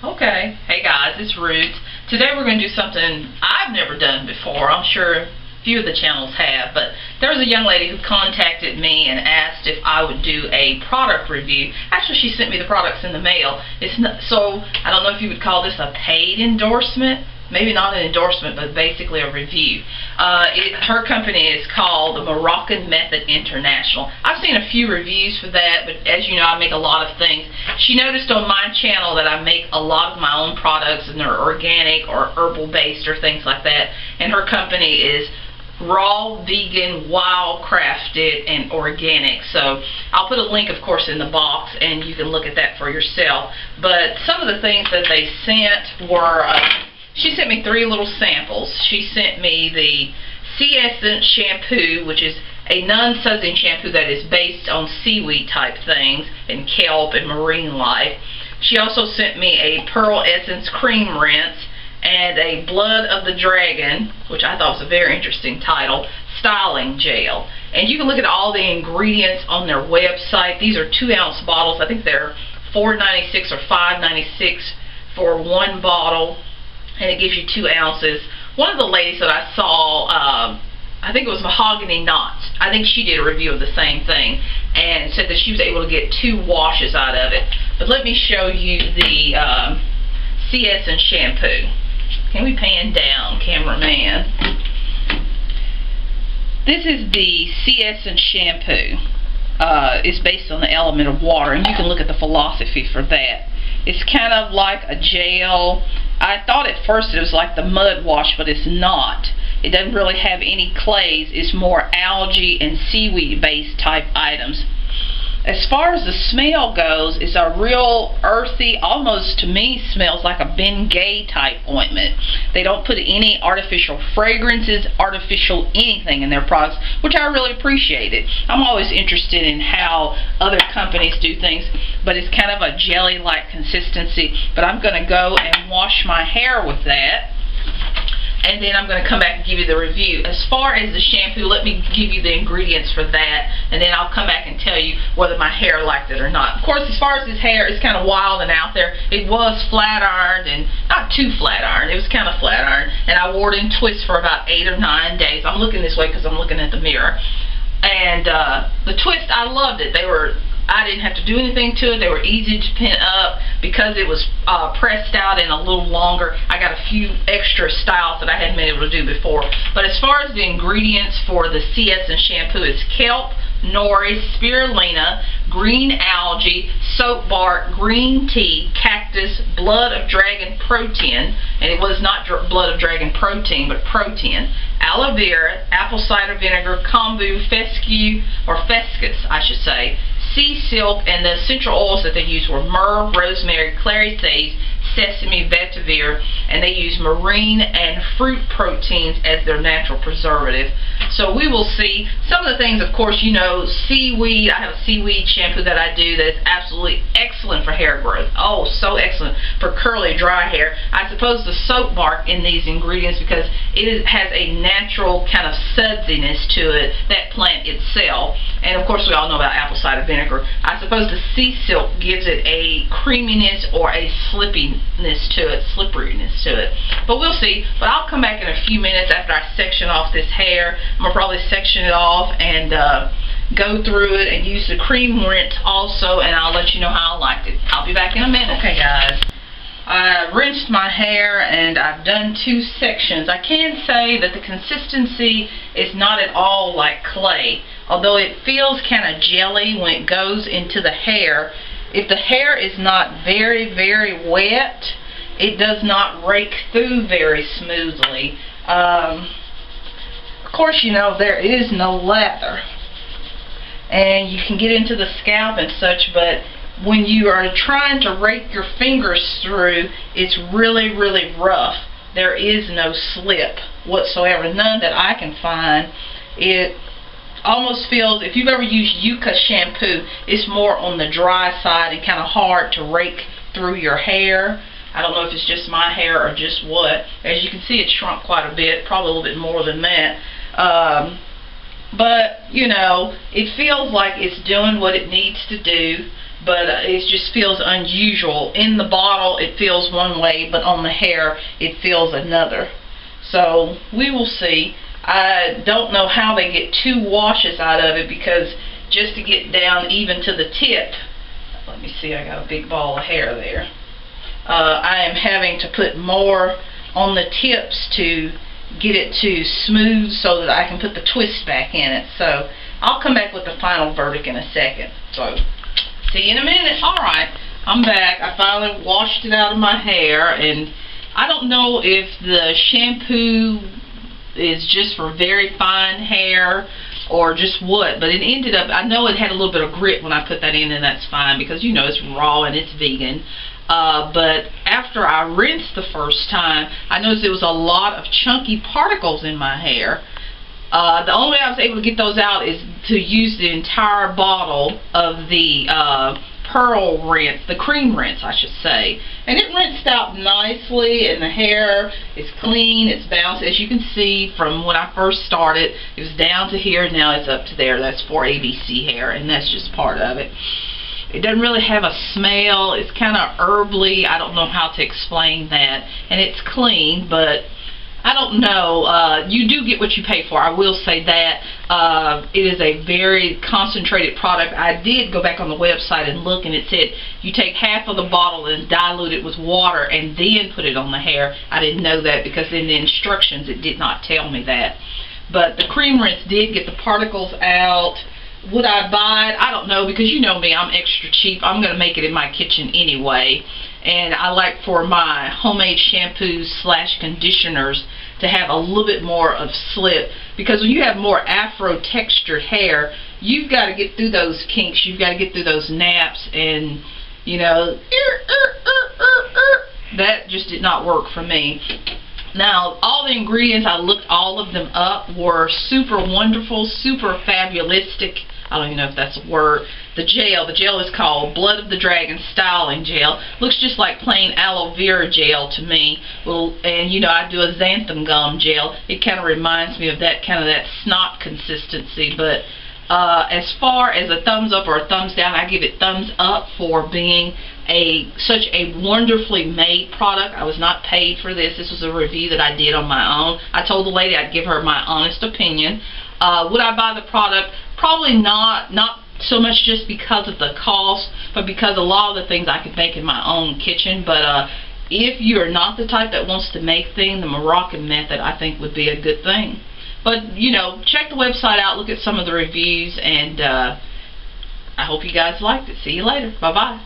Okay. Hey guys, it's Ruth. Today we're going to do something I've never done before. I'm sure a few of the channels have, but there was a young lady who contacted me and asked if I would do a product review. Actually, she sent me the products in the mail. It's not, so I don't know if you would call this a paid endorsement. Maybe not an endorsement, but basically a review. Her company is called the Moroccan Method International. I've seen a few reviews for that, but as you know, I make a lot of things. She noticed on my channel that I make a lot of my own products, and they're organic or herbal based or things like that. And her company is raw, vegan, wild crafted, and organic. So I'll put a link, of course, in the box, and you can look at that for yourself. But some of the things that they sent were... she sent me 3 little samples. She sent me the Sea Essence shampoo, which is a non-sudsing shampoo that is based on seaweed type things and kelp and marine life. She also sent me a Pearl Essence cream rinse and a Blood of the Dragon, which I thought was a very interesting title, styling gel. And you can look at all the ingredients on their website. These are 2-ounce bottles. I think they're $4.96 or $5.96 for 1 bottle. And it gives you 2 ounces. One of the ladies that I saw, I think it was Mahogany Knots. I think she did a review of the same thing and said that she was able to get 2 washes out of it. But let me show you the Sea Essence shampoo. Can we pan down, cameraman? This is the Sea Essence shampoo. It's based on the element of water, and you can look at the philosophy for that. It's kind of like a gel. I thought at first it was like the mud wash, but it's not. It doesn't really have any clays. It's more algae and seaweed based type items. As far as the smell goes, it's a real earthy, almost to me smells like a Bengay type ointment. They don't put any artificial fragrances, artificial anything in their products, which I really appreciate it. I'm always interested in how other companies do things, but it's kind of a jelly-like consistency. But I'm going to go and wash my hair with that, and then I'm going to come back and give you the review. As far as the shampoo, let me give you the ingredients for that, and then I'll come back and tell you whether my hair liked it or not. Of course, as far as this hair, it's kind of wild and out there. It was flat ironed, and not too flat ironed. It was kind of flat ironed, and I wore it in twists for about 8 or 9 days. I'm looking this way because I'm looking at the mirror. And the twist, I loved it. I didn't have to do anything to it. They were easy to pin up because it was pressed out and a little longer. I got a few extra styles that I hadn't been able to do before. But as far as the ingredients for the Sea Essence shampoo, it's kelp, nori, spirulina, green algae, soap bark, green tea, cactus, blood of dragon protein, and it was not blood of dragon protein, but protein, aloe vera, apple cider vinegar, kombu, fucus, I should say, sea silk, and the essential oils that they used were myrrh, rosemary, clary sage, sesame, vetiver, and they use marine and fruit proteins as their natural preservative. So we will see. Some of the things, of course, you know, seaweed. I have a seaweed shampoo that I do that is absolutely excellent for hair growth. Oh, so excellent for curly, dry hair. I suppose the soap bark in these ingredients because has a natural kind of sudsiness to it, that plant itself. And of course, we all know about apple cider vinegar. I suppose the sea silk gives it a creaminess or a slipperyness to it. But we'll see. But I'll come back in a few minutes after I section off this hair. I'm going to probably section it off and go through it and use the cream rinse also, and I'll let you know how I liked it. I'll be back in a minute. Okay, guys. I rinsed my hair and I've done 2 sections. I can say that the consistency is not at all like clay, although it feels kind of jelly when it goes into the hair. If the hair is not very, very wet, it does not rake through very smoothly. Of course, you know, there is no lather, and you can get into the scalp and such, but when you are trying to rake your fingers through, it's really, really rough. There is no slip whatsoever, none that I can find. It almost feels, if you've ever used Yucca shampoo, it's more on the dry side and kind of hard to rake through your hair. I don't know if it's just my hair or just what. As you can see, it's shrunk quite a bit, probably a little bit more than that. But, you know, it feels like it's doing what it needs to do. but it just feels unusual. In the bottle it feels one way, but on the hair it feels another. So we will see. I don't know how they get 2 washes out of it, because just to get down even to the tip, let me see, I got a big ball of hair there. I am having to put more on the tips to get it to smooth so that I can put the twist back in it. So I'll come back with the final verdict in a second. So see you in a minute. Alright, I'm back. I finally washed it out of my hair, and I don't know if the shampoo is just for very fine hair or just what, but it ended up, I know it had a little bit of grit when I put that in, and that's fine because, you know, it's raw and it's vegan. But after I rinsed the first time, I noticed there was a lot of chunky particles in my hair. The only way I was able to get those out is to use the entire bottle of the pearl rinse, the cream rinse I should say, and it rinsed out nicely, and the hair is clean, it's bounced. As you can see from when I first started, it was down to here, now it's up to there. That's for ABC hair, and that's just part of it. It doesn't really have a smell. It's kind of herbally. I don't know how to explain that, and it's clean, but I don't know. You do get what you pay for. I will say that. It is a very concentrated product. I did go back on the website and look, and it said you take half of the bottle and dilute it with water and then put it on the hair. I didn't know that because in the instructions it did not tell me that. But the cream rinse did get the particles out. Would I buy it? I don't know, because you know me, I'm extra cheap. I'm going to make it in my kitchen anyway. And I like for my homemade shampoos / conditioners to have a little bit more of slip, because when you have more afro textured hair, you've got to get through those kinks, you've got to get through those naps, and you know, that just did not work for me. Now, all the ingredients, I looked all of them up, were super wonderful, super fabulistic. I don't even know if that's a word. The gel is called Blood of the Dragon Styling Gel. Looks just like plain aloe vera gel to me. Well, and you know, I do a xanthan gum gel. It kind of reminds me of that kind of that snot consistency. But as far as a thumbs up or a thumbs down, I give it thumbs up for being such a wonderfully made product. I was not paid for this. This was a review that I did on my own. I told the lady I'd give her my honest opinion. Would I buy the product? Probably not. Not so much just because of the cost, but because a lot of the things I could make in my own kitchen. But if you're not the type that wants to make things, the Moroccan method I think would be a good thing. But you know, check the website out, look at some of the reviews, and I hope you guys liked it. See you later. Bye bye.